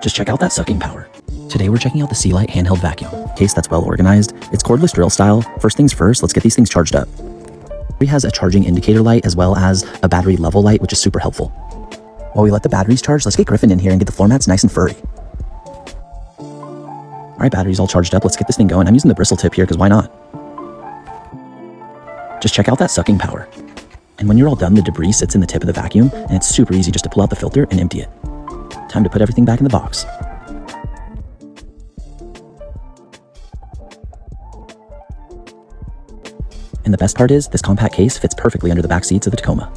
Just check out that sucking power. Today we're checking out the SEALIGHT handheld vacuum case that's well organized. It's cordless drill style. First things first, let's get these things charged up. It has a charging indicator light as well as a battery level light, which is super helpful. While we let the batteries charge, let's get Griffin in here and get the floor mats nice and furry. All right, batteries all charged up. Let's get this thing going. I'm using the bristle tip here because why not? Just check out that sucking power. And when you're all done, the debris sits in the tip of the vacuum and it's super easy just to pull out the filter and empty it. Time to put everything back in the box. And the best part is, this compact case fits perfectly under the back seats of the Tacoma.